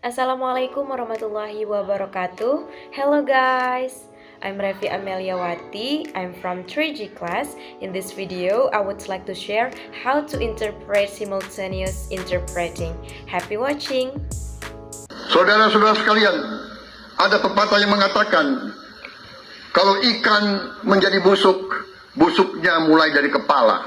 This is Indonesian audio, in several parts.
Assalamualaikum warahmatullahi wabarakatuh. Hello guys, I'm Revi Ameliawati. I'm from 3G class. In this video, I would like to share how to interpret simultaneous interpreting. Happy watching. Saudara-saudara sekalian, ada pepatah yang mengatakan kalau ikan menjadi busuk, busuknya mulai dari kepala.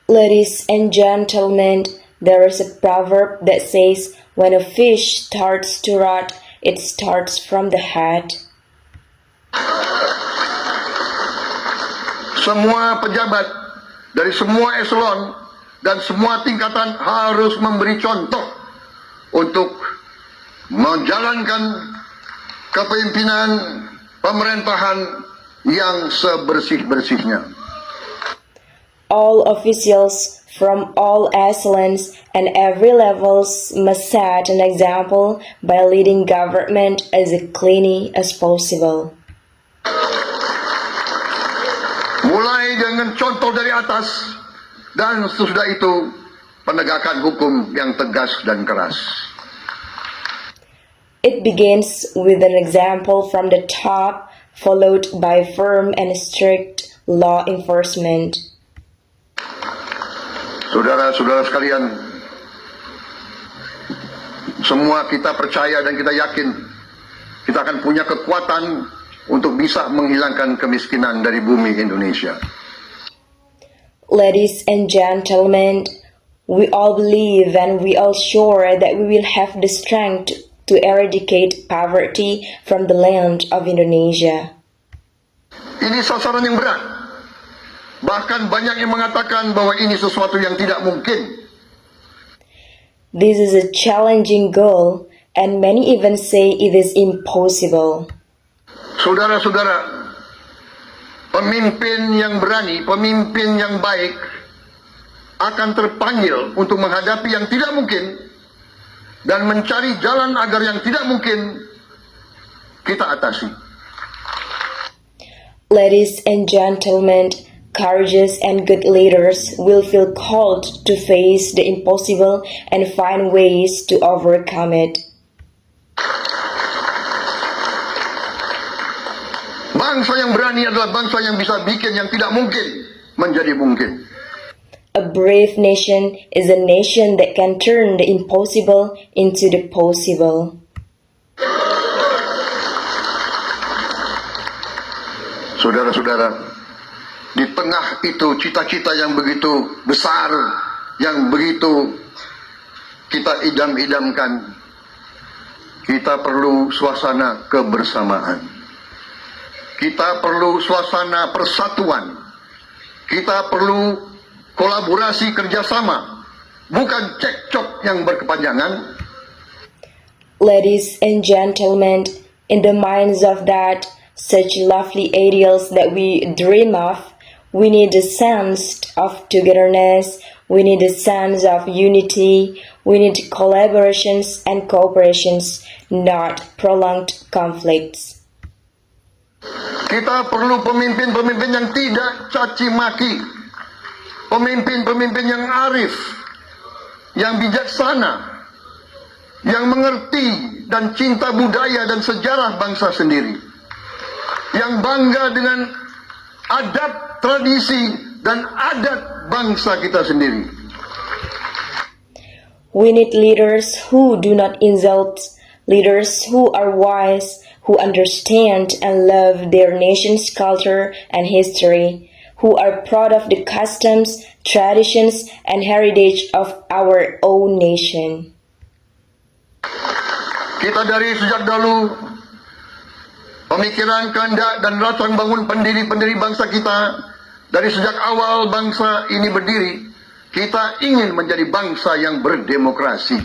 Ladies and gentlemen, there is a proverb that says, when a fish starts to rot, it starts from the head. Semua pejabat dari semua eselon dan semua tingkatan harus memberi contoh untuk menjalankan kepemimpinan pemerintahan yang sebersih-bersihnya. All officials from all echelons and every levels must set an example by leading government as cleanly as possible. Mulai dengan contoh dari atas dan sesudah itu penegakan hukum yang tegas dan keras. It begins with an example from the top, followed by firm and strict law enforcement. Saudara-saudara sekalian, semua kita percaya dan kita yakin kita akan punya kekuatan untuk bisa menghilangkan kemiskinan dari bumi Indonesia. Ladies and gentlemen, we all believe and we all sure that we will have the strength to eradicate poverty from the land of Indonesia. Ini sasaran yang berat. Bahkan banyak yang mengatakan bahwa ini sesuatu yang tidak mungkin. This is a challenging goal, and many even say it is impossible. Saudara-saudara, pemimpin yang berani, pemimpin yang baik akan terpanggil untuk menghadapi yang tidak mungkin dan mencari jalan agar yang tidak mungkin kita atasi. Ladies and gentlemen, courageous and good leaders will feel called to face the impossible and find ways to overcome it. Bangsa yang berani adalah bangsa yang bisa bikin yang tidak mungkin menjadi mungkin. A brave nation is a nation that can turn the impossible into the possible. Saudara-saudara, di tengah itu cita-cita yang begitu besar, yang begitu kita idam-idamkan, kita perlu suasana kebersamaan. Kita perlu suasana persatuan. Kita perlu kolaborasi kerjasama, bukan cekcok yang berkepanjangan. Ladies and gentlemen, in the minds of that such lovely ideals that we dream of, we need a sense of togetherness, we need a sense of unity, we need collaborations and cooperations, not prolonged conflicts. Kita perlu pemimpin-pemimpin yang tidak caci maki, pemimpin-pemimpin yang arif, yang bijaksana, yang mengerti dan cinta budaya dan sejarah bangsa sendiri, yang bangga dengan adab, tradisi, dan adat bangsa kita sendiri. We need leaders who do not insult, leaders who are wise, who understand and love their nation's culture and history, who are proud of the customs, traditions, and heritage of our own nation. Kita dari sejak dahulu pemikiran, kehendak, dan rancang bangun pendiri-pendiri bangsa kita, dari sejak awal bangsa ini berdiri, kita ingin menjadi bangsa yang berdemokrasi.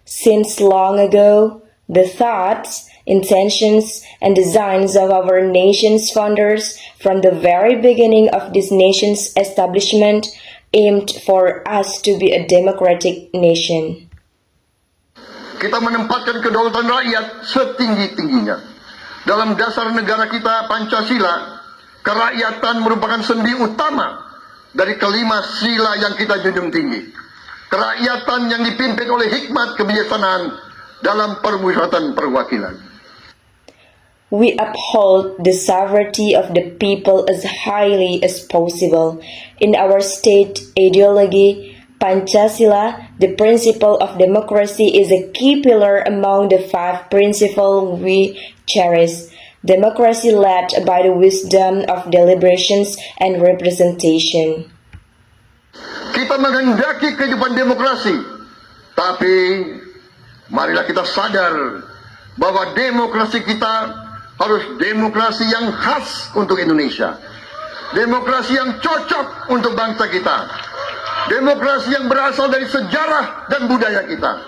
Since long ago, the thoughts, intentions, and designs of our nation's founders from the very beginning of this nation's establishment aimed for us to be a democratic nation. Kita menempatkan kedaulatan rakyat setinggi-tingginya. Dalam dasar negara kita Pancasila, kerakyatan merupakan sendi utama dari kelima sila yang kita junjung tinggi. kerakyatan yang dipimpin oleh hikmat kebijaksanaan dalam permusyawaratan perwakilan. We uphold the sovereignty of the people as highly as possible. In our state ideology, Pancasila, the principle of democracy, is a key pillar among the 5 principles we cherish. Democracy led by the wisdom of deliberations and representation. Kita menghendaki kehidupan demokrasi, tapi marilah kita sadar bahwa demokrasi kita harus demokrasi yang khas untuk Indonesia. Demokrasi yang cocok untuk bangsa kita. Demokrasi yang berasal dari sejarah dan budaya kita.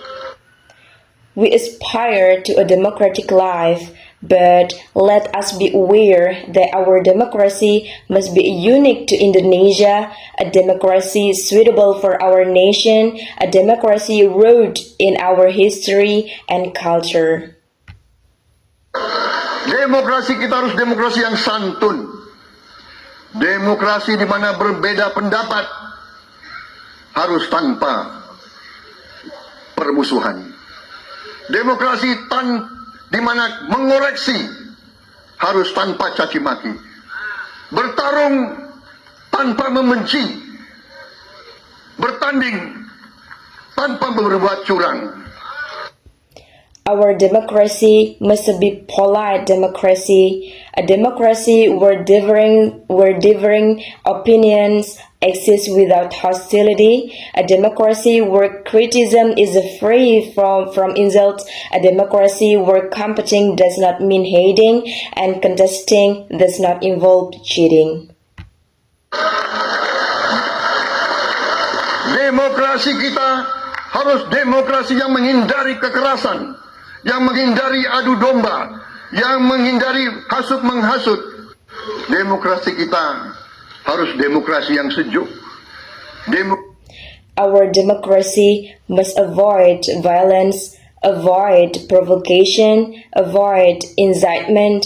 We aspire to a democratic life, but let us be aware that our democracy must be unique to Indonesia, a democracy suitable for our nation, a democracy rooted in our history and culture. Demokrasi kita harus demokrasi yang santun. Demokrasi di mana berbeda pendapat harus tanpa permusuhan. Demokrasi di mana mengoreksi harus tanpa caci maki. Bertarung tanpa membenci. Bertanding tanpa berbuat curang. Our democracy must be polite democracy, a democracy where differing opinions exist without hostility, a democracy where criticism is free from insults, a democracy where competing does not mean hating and contesting does not involve cheating. Demokrasi kita harus demokrasi yang menghindari kekerasan, yang menghindari adu domba, yang menghindari hasut menghasut. Demokrasi kita harus demokrasi yang sejuk. Our democracy must avoid violence, avoid provocation, avoid incitement.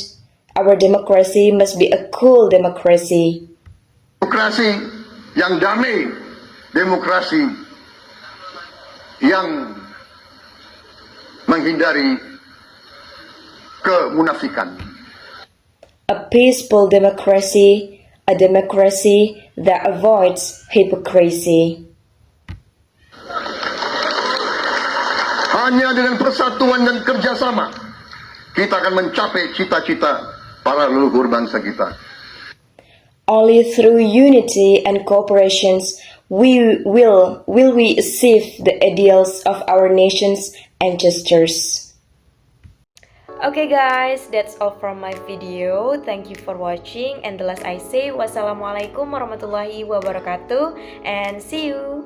Our democracy must be a cool democracy. Demokrasi yang damai, demokrasi yang menghindari kemunafikan. A peaceful democracy, a democracy that avoids hypocrisy. Hanya dengan persatuan dan kerjasama kita akan mencapai cita-cita para leluhur bangsa kita. Only through unity and cooperation will we achieve the ideals of our nation's ancestors. Okay guys, that's all from my video. Thank you for watching, and the last I say, wassalamualaikum warahmatullahi wabarakatuh, and see you.